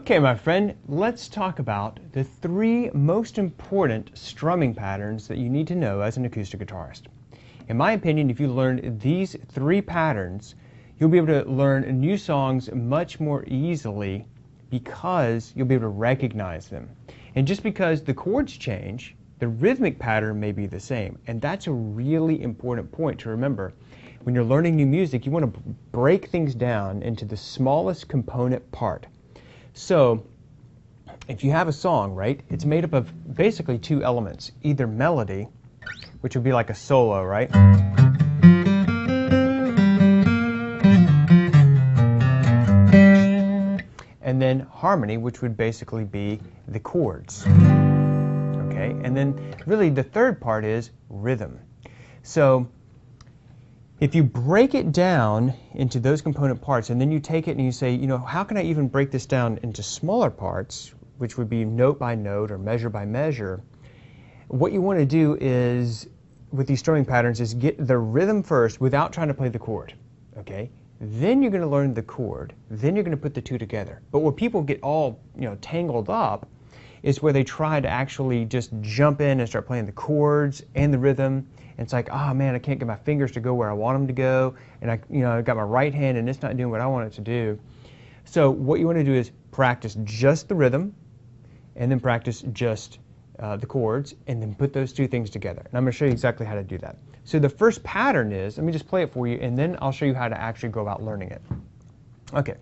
Okay, my friend, let's talk about the 3 most important strumming patterns that you need to know as an acoustic guitarist. In my opinion, if you learn these 3 patterns, you'll be able to learn new songs much more easily because you'll be able to recognize them. And just because the chords change, the rhythmic pattern may be the same. And that's a really important point to remember. When you're learning new music, you want to break things down into the smallest component part. So, if you have a song, right, it's made up of basically 2 elements. Either melody, which would be like a solo, right? And then harmony, which would basically be the chords. Okay, and then really the third part is rhythm. So, if you break it down into those component parts and then you take it and you say, you know, how can I even break this down into smaller parts, which would be note by note or measure by measure, what you want to do is, with these strumming patterns, is get the rhythm first without trying to play the chord, okay? Then you're going to learn the chord, then you're going to put the 2 together. But where people get all, tangled up is where they try to actually just jump in and start playing the chords and the rhythm. And it's like, oh man, I can't get my fingers to go where I want them to go, and I got my right hand and it's not doing what I want it to do. So what you want to do is practice just the rhythm, and then practice just the chords, and then put those 2 things together. And I'm going to show you exactly how to do that. So the first pattern is, let me just play it for you, and then I'll show you how to actually go about learning it. Okay.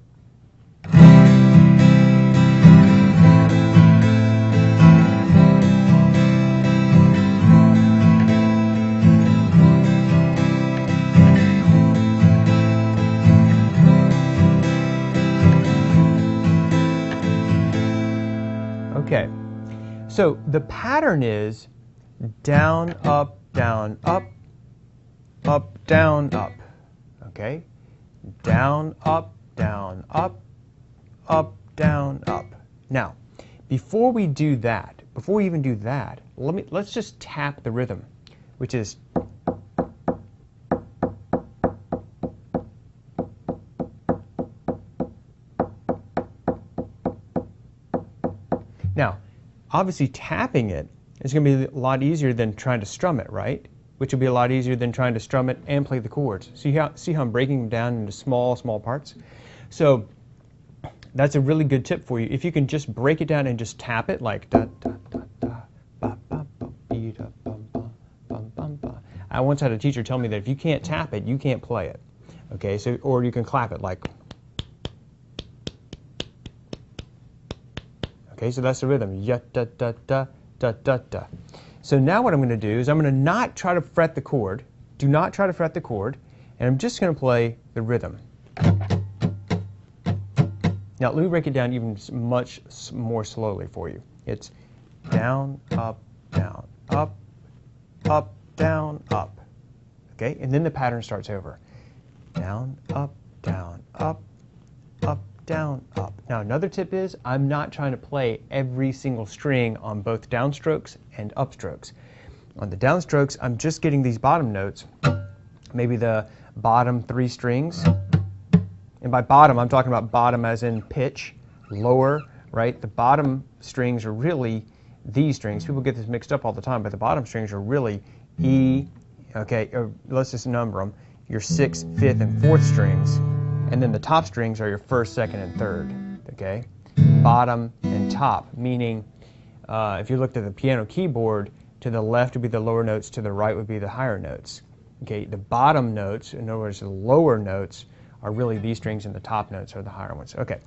Okay, so the pattern is down, up, down, up, down, up. Okay, down, up, down, up, down, up. Now, before we do that, before we even do that, let's just tap the rhythm, which is now, obviously tapping it is going to be a lot easier than trying to strum it, right? Which will be a lot easier than trying to strum it and play the chords. See how I'm breaking them down into small parts? So that's a really good tip for you. If you can just break it down and just tap it like da da da da ba ba ba bee da bum ba bum bum ba. I once had a teacher tell me that if you can't tap it, you can't play it. Okay, so or you can clap it like. Okay, so that's the rhythm. Ya da da da da da da. So now what I'm going to do is I'm going to not try to fret the chord. Do not try to fret the chord, and I'm just going to play the rhythm. Now let me break it down even much more slowly for you. It's down, up, down, up, down, up. Okay, and then the pattern starts over. Down, up, down, up, down, up. Now another tip is I'm not trying to play every single string on both downstrokes and upstrokes. On the downstrokes, I'm just getting these bottom notes, maybe the bottom 3 strings. And by bottom, I'm talking about bottom as in pitch, lower, right? The bottom strings are really these strings. People get this mixed up all the time, but the bottom strings are really E, okay, let's just number them, your 6th, 5th, and 4th strings. And then the top strings are your 1st, 2nd, and 3rd, okay? Bottom and top, meaning if you looked at the piano keyboard, to the left would be the lower notes, to the right would be the higher notes. Okay, the bottom notes, in other words, the lower notes, are really these strings, and the top notes are the higher ones. Okay,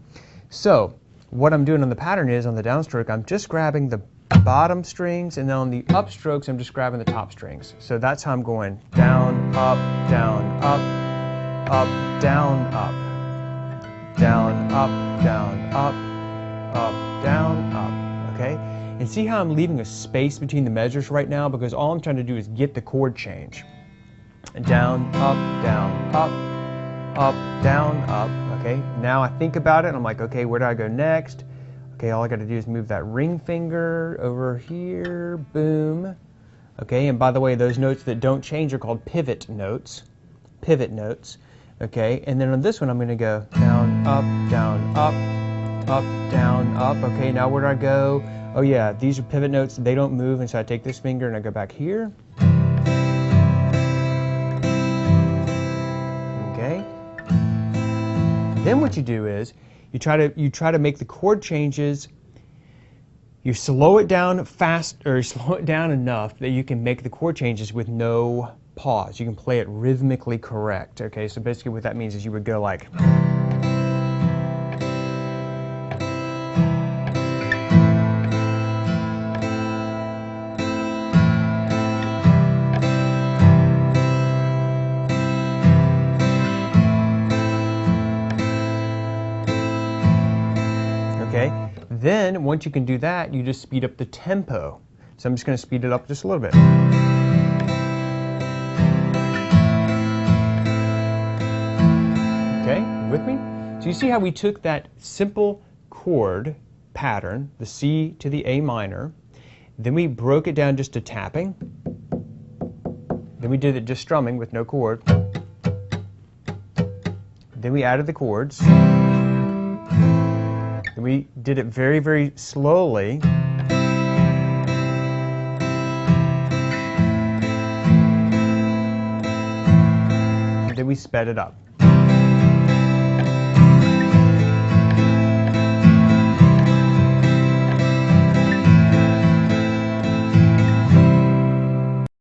so what I'm doing on the pattern is, on the downstroke, I'm just grabbing the bottom strings, and then on the upstrokes, I'm just grabbing the top strings. So that's how I'm going down, up, down, up, down, up, down, up, down, up, down, up, okay? And see how I'm leaving a space between the measures right now, because all I'm trying to do is get the chord change. Down, up, down, up, down, up, okay? Now I think about it, and I'm like, okay, where do I go next? Okay, all I got to do is move that ring finger over here, boom. Okay, and by the way, those notes that don't change are called pivot notes. Pivot notes. Okay, and then on this one I'm going to go down, up, down, up, up, down, up. Okay, now where do I go? Oh yeah, these are pivot notes. They don't move, and so I take this finger and I go back here. Okay. Then what you do is you try to make the chord changes. You slow it down fast, or slow it down enough that you can make the chord changes with no pause. You can play it rhythmically correct. Okay, so basically what that means is you would go like. Okay, then once you can do that, you just speed up the tempo. So I'm just going to speed it up just a little bit. Okay, with me? So you see how we took that simple chord pattern, the C to the A minor, then we broke it down just to tapping, then we did it just strumming with no chord, then we added the chords, then we did it very, very slowly, then we sped it up.